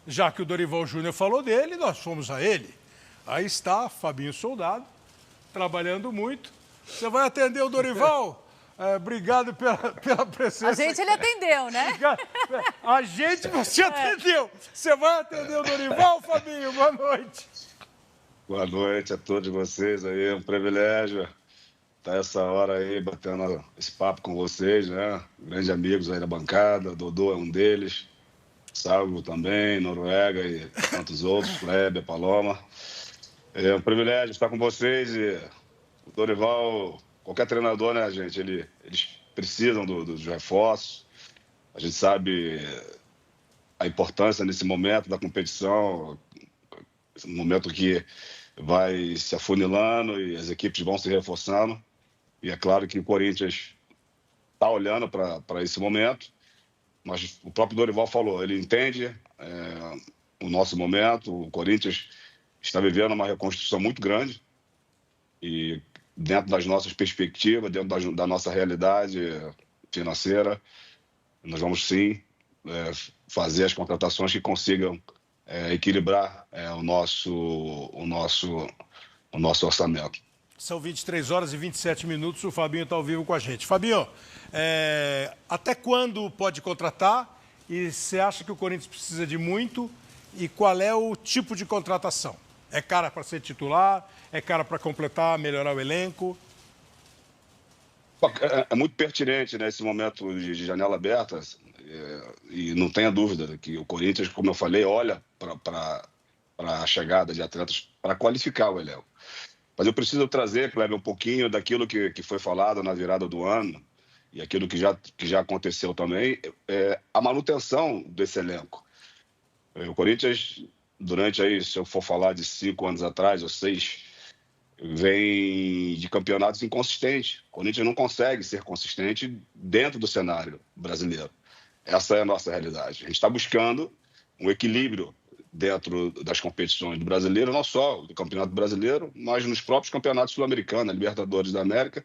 já que o Dorival Júnior falou dele, nós fomos a ele. Aí está Fabinho Soldado, trabalhando muito. Você vai atender o Dorival? Obrigado pela presença. A gente ele atendeu, né? A gente você atendeu. Você vai atender o Dorival, Fabinho? Boa noite. Boa noite a todos vocês aí. É um privilégio estar essa hora aí batendo esse papo com vocês, né? Grandes amigos aí da bancada. Dodô é um deles. Salvo também, Noruega e tantos outros, Kleber, Paloma. É um privilégio estar com vocês e o Dorival, qualquer treinador, né, gente? Eles precisam dos reforços. A gente sabe a importância nesse momento da competição, esse momento que vai se afunilando e as equipes vão se reforçando. E é claro que o Corinthians está olhando para esse momento, mas o próprio Dorival falou, ele entende o nosso momento, o Corinthians está vivendo uma reconstrução muito grande e dentro das nossas perspectivas, dentro da nossa realidade financeira, nós vamos sim fazer as contratações que consigam equilibrar o nosso orçamento. São 23 horas e 27 minutos, o Fabinho está ao vivo com a gente. Fabinho, até quando pode contratar? E você acha que o Corinthians precisa de muito? E qual é o tipo de contratação? É cara para ser titular? É cara para completar, melhorar o elenco? É muito pertinente nesse momento de janela aberta e não tenha dúvida que o Corinthians, como eu falei, olha para a chegada de atletas para qualificar o elenco. Mas eu preciso trazer, Kleber, um pouquinho daquilo que foi falado na virada do ano e aquilo que já aconteceu também, a manutenção desse elenco. O Corinthians, durante aí, se eu for falar de 5 anos atrás ou 6, vem de campeonatos inconsistentes. O Corinthians não consegue ser consistente dentro do cenário brasileiro. Essa é a nossa realidade. A gente está buscando um equilíbrio dentro das competições do brasileiro, não só do Campeonato Brasileiro, mas nos próprios campeonatos sul-americanos, Libertadores da América.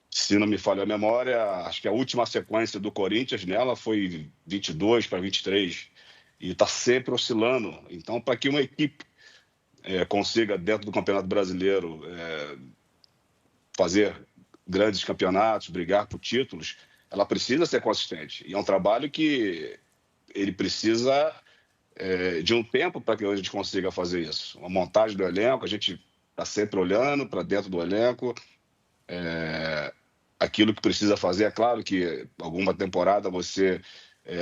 Se não me falha a memória, acho que a última sequência do Corinthians nela foi 22 para 23 e está sempre oscilando. Então, para que uma equipe consiga, dentro do Campeonato Brasileiro, fazer grandes campeonatos, brigar por títulos, ela precisa ser consistente. E é um trabalho que ele precisa de um tempo para que a gente consiga fazer isso. Uma montagem do elenco, a gente está sempre olhando para dentro do elenco, aquilo que precisa fazer. É claro que alguma temporada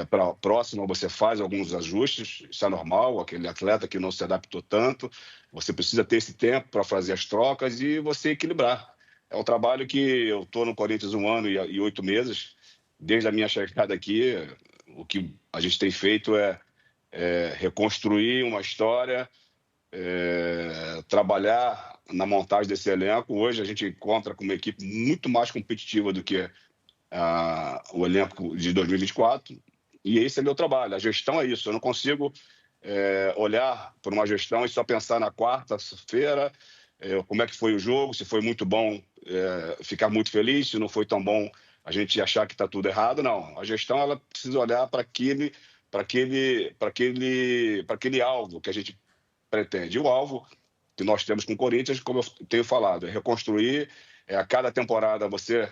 para a próxima você faz alguns ajustes, isso é normal, aquele atleta que não se adaptou tanto, você precisa ter esse tempo para fazer as trocas e você equilibrar. É um trabalho que eu estou no Corinthians 1 ano e 8 meses, desde a minha chegada aqui, o que a gente tem feito é reconstruir uma história, trabalhar na montagem desse elenco. Hoje a gente encontra com uma equipe muito mais competitiva do que o elenco de 2024, e esse é meu trabalho. A gestão é isso. Eu não consigo olhar para uma gestão e só pensar na quarta-feira, como é que foi o jogo, se foi muito bom, ficar muito feliz, se não foi tão bom, a gente achar que está tudo errado. Não, a gestão ela precisa olhar para aquele alvo que a gente pretende. E o alvo que nós temos com o Corinthians, como eu tenho falado, é reconstruir, a cada temporada você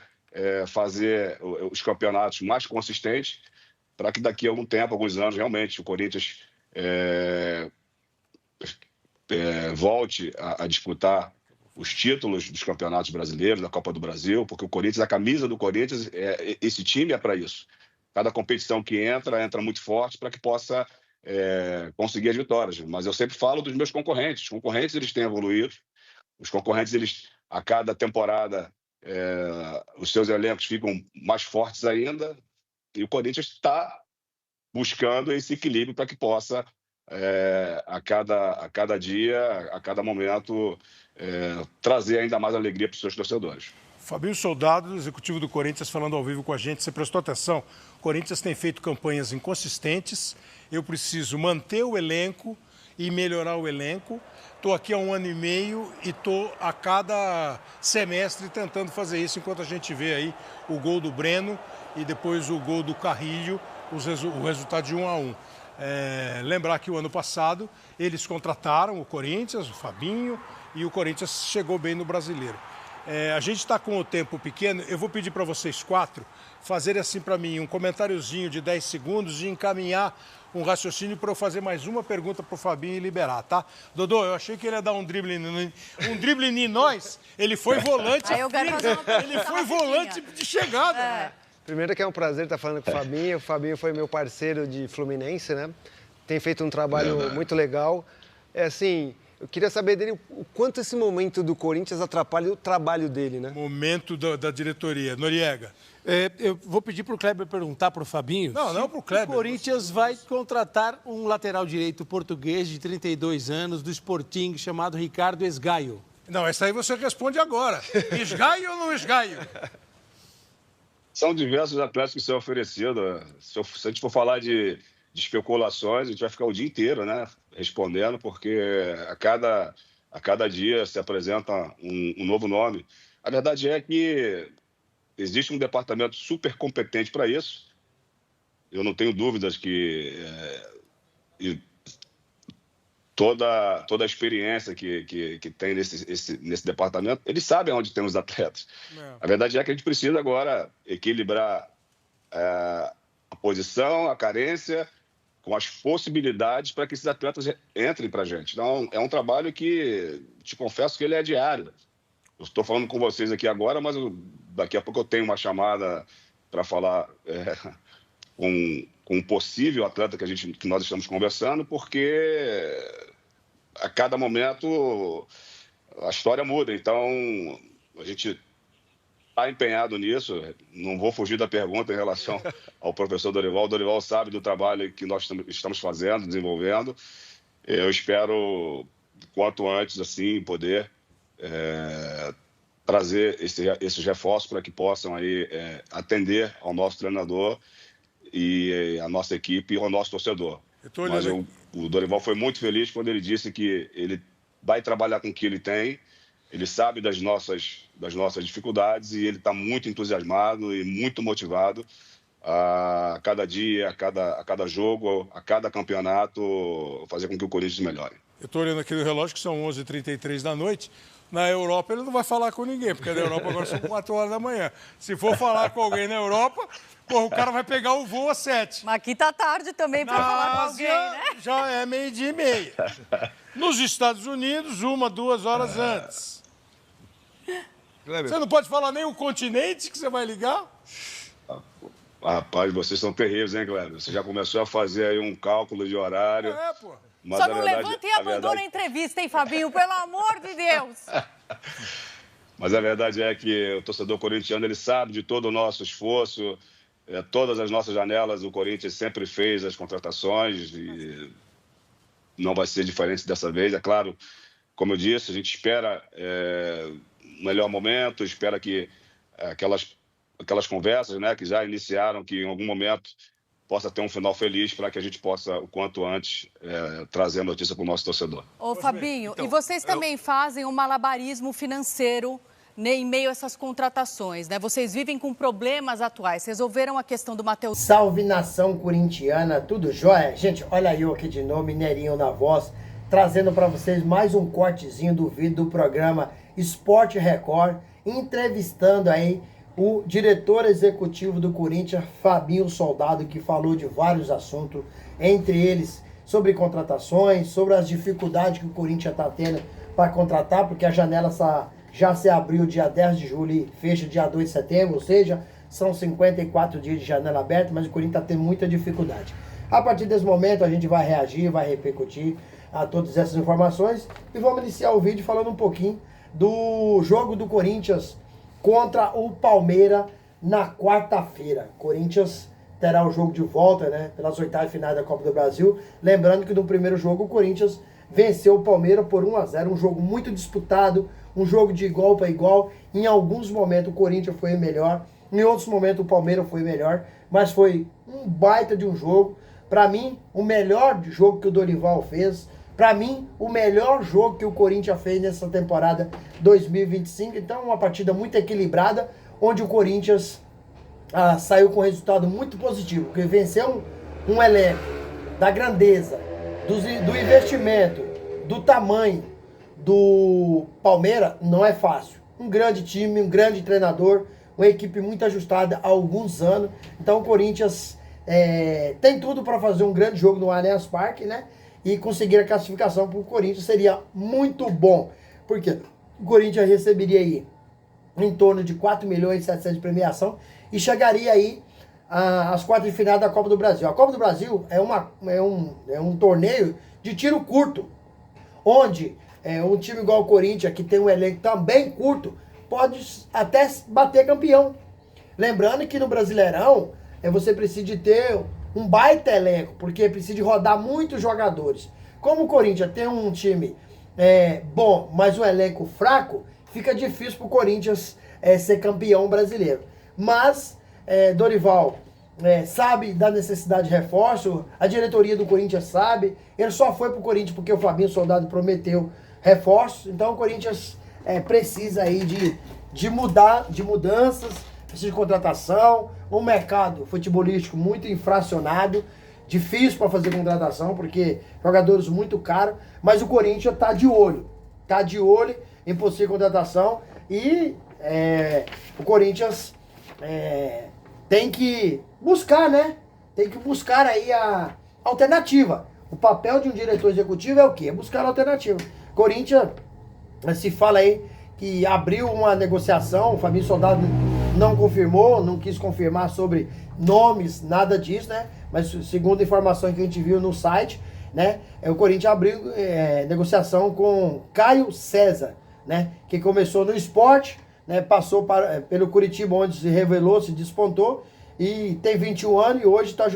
fazer os campeonatos mais consistentes, para que daqui a algum tempo, alguns anos, realmente o Corinthians volte a disputar os títulos dos campeonatos brasileiros, da Copa do Brasil, porque o Corinthians, a camisa do Corinthians, esse time é para isso. Cada competição que entra muito forte para que possa conseguir as vitórias. Mas eu sempre falo dos meus concorrentes. Os concorrentes eles têm evoluído. Os concorrentes, eles, a cada temporada, os seus elencos ficam mais fortes ainda. E o Corinthians está buscando esse equilíbrio para que possa, a cada dia, a cada momento, trazer ainda mais alegria para os seus torcedores. Fabinho Soldado, executivo do Corinthians, falando ao vivo com a gente. Você prestou atenção? O Corinthians tem feito campanhas inconsistentes. Eu preciso manter o elenco e melhorar o elenco. Estou aqui há 1 ano e meio e estou a cada semestre tentando fazer isso, enquanto a gente vê aí o gol do Breno e depois o gol do Carrillo, o resultado de 1-1. Lembrar que o ano passado eles contrataram o Corinthians, o Fabinho, e o Corinthians chegou bem no Brasileiro. A gente está com o tempo pequeno, eu vou pedir para vocês 4 fazerem assim para mim um comentáriozinho de 10 segundos e encaminhar um raciocínio para eu fazer mais uma pergunta para o Fabinho e liberar, tá? Dodô, eu achei que ele ia dar um drible em nós, ele foi volante. Aí eu quero fazer uma pergunta ele foi volante de chegada. Primeiro que é um prazer estar falando com o Fabinho foi meu parceiro de Fluminense, né? Tem feito um trabalho muito legal. Eu queria saber dele o quanto esse momento do Corinthians atrapalha o trabalho dele, né? Momento da diretoria. Noriega. Eu vou pedir para o Kleber perguntar para o Fabinho. Não para o Kleber. O Corinthians vai contratar um lateral direito português de 32 anos do Sporting chamado Ricardo Esgaio. Não, essa aí você responde agora. Esgaio ou não esgaio? São diversos atletas que são oferecidos. Se a gente for falar de especulações, a gente vai ficar o dia inteiro, né, respondendo, porque a cada dia se apresenta um novo nome. A verdade é que existe um departamento super competente para isso. Eu não tenho dúvidas que toda a experiência que tem nesse departamento, eles sabem onde tem os atletas. A verdade é que a gente precisa agora equilibrar a posição, a carência, com as possibilidades para que esses atletas entrem para a gente. Então, é um trabalho que, te confesso que ele é diário. Eu estou falando com vocês aqui agora, mas daqui a pouco eu tenho uma chamada para falar com um possível atleta que nós estamos conversando, porque a cada momento a história muda. Então, a gente está empenhado nisso. Não vou fugir da pergunta em relação ao professor Dorival. O Dorival sabe do trabalho que nós estamos fazendo, desenvolvendo. Eu espero, quanto antes, assim, poder trazer esses reforços para que possam aí, atender ao nosso treinador e a nossa equipe e ao nosso torcedor. Mas o Dorival foi muito feliz quando ele disse que ele vai trabalhar com o que ele tem, ele sabe das nossas dificuldades e ele está muito entusiasmado e muito motivado a cada dia, a cada jogo, a cada campeonato, fazer com que o Corinthians melhore. Eu estou olhando aqui no relógio que são 11h33 da noite. Na Europa ele não vai falar com ninguém, porque na Europa agora são 4 horas da manhã. Se for falar com alguém na Europa, o cara vai pegar o voo às 7. Mas aqui tá tarde também para falar com alguém, né? Já é 12h30. Nos Estados Unidos, 1, 2 horas antes. Você não pode falar nem o continente que você vai ligar? Rapaz, vocês são terríveis, hein, Kleber? Você já começou a fazer aí um cálculo de horário. Pô. Mas só não levanta e abandona a entrevista, hein, Fabinho? Pelo amor de Deus! Mas a verdade é que o torcedor corintiano, ele sabe de todo o nosso esforço, todas as nossas janelas, o Corinthians sempre fez as contratações e não vai ser diferente dessa vez. É claro, como eu disse, a gente espera um melhor momento, espera que aquelas conversas, né, que já iniciaram, que em algum momento possa ter um final feliz para que a gente possa, o quanto antes, trazer a notícia para o nosso torcedor. Ô, Fabinho, então, e vocês também fazem um malabarismo financeiro, né, em meio a essas contratações, né? Vocês vivem com problemas atuais. Resolveram a questão do Matheus. Salve, nação corintiana, tudo jóia? Gente, olha eu aqui de novo, Mineirinho na voz, trazendo para vocês mais um cortezinho do vídeo do programa Esporte Record, entrevistando aí o diretor executivo do Corinthians, Fabinho Soldado, que falou de vários assuntos, entre eles sobre contratações, sobre as dificuldades que o Corinthians está tendo para contratar, porque a janela já se abriu dia 10 de julho e fecha dia 2 de setembro, ou seja, são 54 dias de janela aberta, mas o Corinthians está tendo muita dificuldade. A partir desse momento a gente vai reagir, vai repercutir a todas essas informações e vamos iniciar o vídeo falando um pouquinho do jogo do Corinthians contra o Palmeiras na quarta-feira. Corinthians terá o jogo de volta, né, pelas oitavas finais da Copa do Brasil. Lembrando que no primeiro jogo o Corinthians venceu o Palmeiras por 1-0. Um jogo muito disputado, um jogo de igual para igual. Em alguns momentos o Corinthians foi melhor, em outros momentos o Palmeiras foi melhor, mas foi um baita de um jogo. Para mim, o melhor jogo que o Dorival fez. Para mim, o melhor jogo que o Corinthians fez nessa temporada 2025. Então, uma partida muito equilibrada, onde o Corinthians saiu com um resultado muito positivo, porque venceu um elenco da grandeza, do investimento, do tamanho do Palmeiras, não é fácil. Um grande time, um grande treinador, uma equipe muito ajustada há alguns anos. Então o Corinthians tem tudo para fazer um grande jogo no Allianz Parque, né? E conseguir a classificação para o Corinthians seria muito bom. Porque o Corinthians receberia aí em torno de 4 milhões e 700 de premiação e chegaria aí às quartas de final da Copa do Brasil. A Copa do Brasil é um torneio de tiro curto, onde um time igual o Corinthians, que tem um elenco também curto, pode até bater campeão. Lembrando que no Brasileirão, você precisa de ter um baita elenco, porque precisa de rodar muitos jogadores. Como o Corinthians tem um time bom, mas um elenco fraco, fica difícil para o Corinthians ser campeão brasileiro. Mas Dorival sabe da necessidade de reforço, a diretoria do Corinthians sabe, ele só foi para o Corinthians porque o Fabinho Soldado prometeu reforços, então o Corinthians precisa aí de mudanças, precisa de contratação, um mercado futebolístico muito infracionado, difícil para fazer contratação, porque jogadores muito caros, mas o Corinthians está de olho em possível contratação e o Corinthians tem que buscar, né? Tem que buscar aí a alternativa. O papel de um diretor executivo é o quê? É buscar a alternativa. Corinthians, se fala aí que abriu uma negociação, o Fabinho Soldado não confirmou, não quis confirmar sobre nomes, nada disso, né? Mas segundo informações que a gente viu no site, né? O Corinthians abriu negociação com Caio César, né? Que começou no Sport, né? Passou pelo Curitiba, onde se revelou, se despontou, e tem 21 anos e hoje está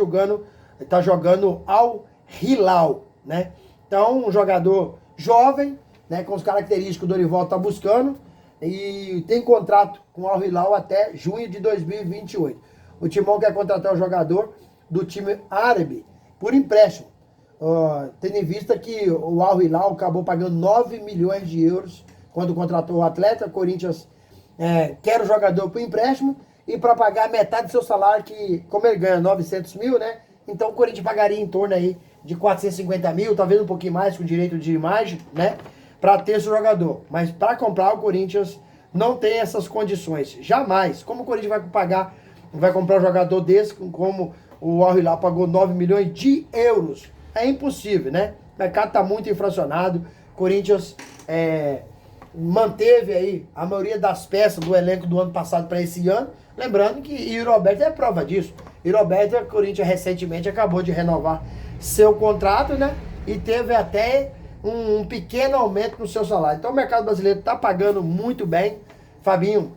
jogando Al Hilal, né? Então, um jogador jovem, né? Com as características que o Dorival está buscando, e tem contrato com o Al Hilal até junho de 2028. O Timão quer contratar o jogador do time árabe por empréstimo, tendo em vista que o Al Hilal acabou pagando 9 milhões de euros quando contratou o atleta. O Corinthians quer o jogador por empréstimo e para pagar metade do seu salário, que como ele ganha 900 mil, né? Então o Corinthians pagaria em torno aí de 450 mil, talvez um pouquinho mais, com direito de imagem, né? Para ter esse jogador. Mas para comprar, o Corinthians não tem essas condições. Jamais. Como o Corinthians vai comprar um jogador desse, como o Al Hilal pagou 9 milhões de euros? É impossível, né? O mercado está muito inflacionado. O Corinthians manteve aí a maioria das peças do elenco do ano passado para esse ano. Lembrando que Iroberto é prova disso. Iroberto, o Corinthians recentemente acabou de renovar seu contrato, né? E teve até um pequeno aumento no seu salário. Então o mercado brasileiro está pagando muito bem. Fabinho,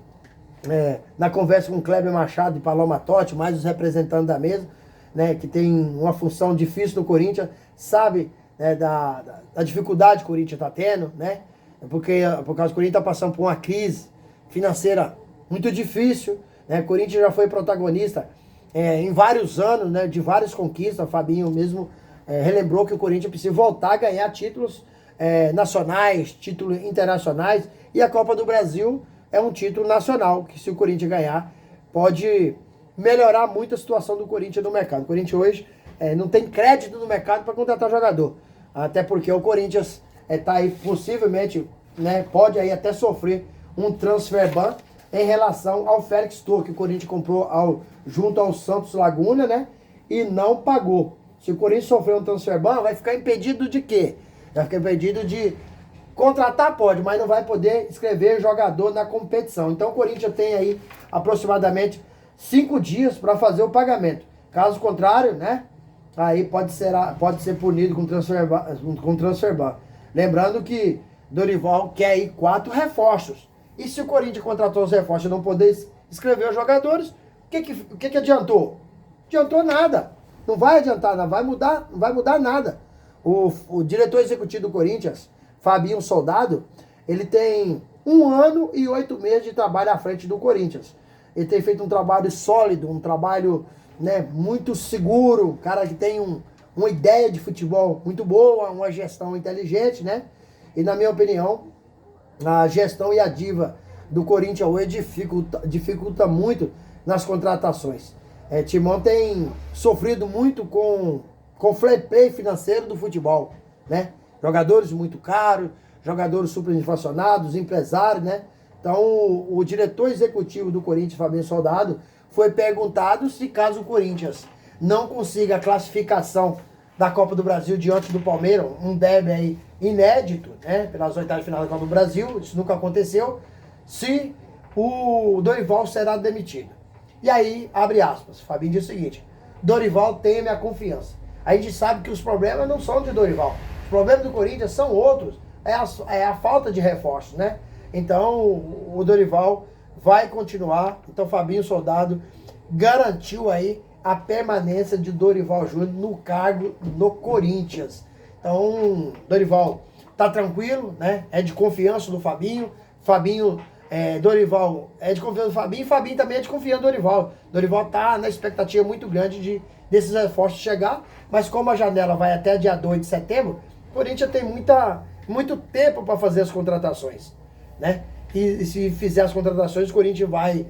na conversa com o Kleber Machado e Paloma Totti, mais os representantes da mesa, né, que tem uma função difícil no Corinthians, sabe, né, da dificuldade que o Corinthians está tendo, né? Por causa do Corinthians está passando por uma crise financeira muito difícil, né? O Corinthians já foi protagonista em vários anos, né, de várias conquistas. O Fabinho mesmo relembrou que o Corinthians precisa voltar a ganhar títulos nacionais, títulos internacionais, e a Copa do Brasil é um título nacional, que se o Corinthians ganhar, pode melhorar muito a situação do Corinthians no mercado. O Corinthians hoje não tem crédito no mercado para contratar jogador, até porque o Corinthians está aí possivelmente, né, pode aí até sofrer um transfer ban em relação ao Félix Torres, que o Corinthians comprou junto ao Santos Laguna, né, e não pagou. Se o Corinthians sofrer um transfer ban, vai ficar impedido de quê? Vai ficar impedido de contratar, pode, mas não vai poder inscrever jogador na competição. Então o Corinthians tem aí aproximadamente 5 dias para fazer o pagamento. Caso contrário, né, aí pode ser punido com transfer ban. Lembrando que Dorival quer aí 4 reforços. E se o Corinthians contratou os reforços e não poder inscrever os jogadores, o que adiantou? Adiantou nada. Não vai adiantar, não vai mudar nada. O diretor executivo do Corinthians, Fabinho Soldado, ele tem 1 ano e 8 meses de trabalho à frente do Corinthians. Ele tem feito um trabalho sólido, um trabalho, né, muito seguro, um cara que tem uma ideia de futebol muito boa, uma gestão inteligente, né? E na minha opinião, a gestão e a diva do Corinthians hoje dificulta muito nas contratações. Timão tem sofrido muito com com o fair play financeiro do futebol, né? Jogadores muito caros, jogadores superinflacionados, empresários, né? Então, o diretor executivo do Corinthians, Fabinho Soldado, foi perguntado se caso o Corinthians não consiga a classificação da Copa do Brasil diante do Palmeiras, um derby aí inédito, né? Pelas oitavas de final da Copa do Brasil, isso nunca aconteceu, se o Dorival será demitido. E aí, abre aspas, Fabinho diz o seguinte: Dorival tem a minha confiança. A gente sabe que os problemas não são de Dorival. Os problemas do Corinthians são outros. É a falta de reforço, né? Então, o Dorival vai continuar. Então, Fabinho Soldado garantiu aí a permanência de Dorival Júnior no cargo no Corinthians. Então, Dorival tá tranquilo, né? É de confiança do Fabinho. Dorival é de confiança do Fabinho e Fabinho também é de confiança do Dorival. Dorival tá na expectativa muito grande desses reforços chegar, mas como a janela vai até dia 2 de setembro, o Corinthians tem muito tempo para fazer as contratações, né? E se fizer as contratações, o Corinthians vai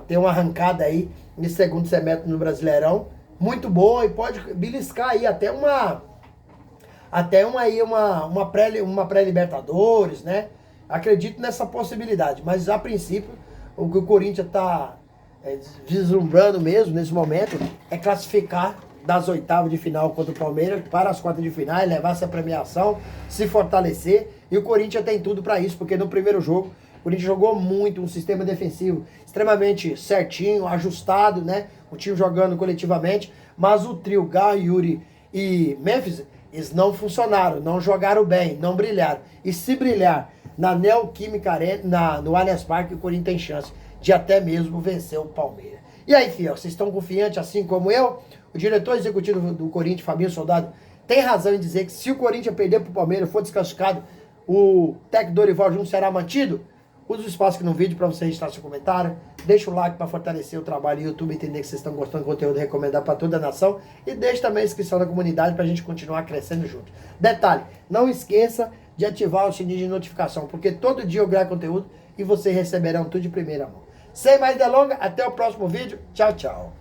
ter uma arrancada aí nesse segundo semestre no Brasileirão, muito boa, e pode beliscar aí até uma pré-Libertadores, né? Acredito nessa possibilidade, mas a princípio o que o Corinthians está vislumbrando mesmo nesse momento é classificar das oitavas de final contra o Palmeiras para as quartas de final, levar essa premiação, se fortalecer, e o Corinthians tem tudo para isso, porque no primeiro jogo o Corinthians jogou muito, um sistema defensivo extremamente certinho, ajustado, né? O time jogando coletivamente, mas o trio Galo, Yuri e Memphis, eles não funcionaram, não jogaram bem, não brilharam. E se brilhar na Neoquímica Arena, no Allianz Parque, o Corinthians tem chance de até mesmo vencer o Palmeiras. E aí, filho, vocês estão confiantes assim como eu? O diretor executivo do Corinthians, Fabinho Soldado, tem razão em dizer que se o Corinthians perder para o Palmeiras, for desclassificado, o técnico Dorival Júnior será mantido? Use o espaço aqui no vídeo para você registrar seu comentário. Deixa o like para fortalecer o trabalho do YouTube, entender que vocês estão gostando do conteúdo, recomendar para toda a nação. E deixe também a inscrição na comunidade para a gente continuar crescendo junto. Detalhe, não esqueça de ativar o sininho de notificação, porque todo dia eu gravo conteúdo e vocês receberão tudo de primeira mão. Sem mais delongas, até o próximo vídeo. Tchau, tchau.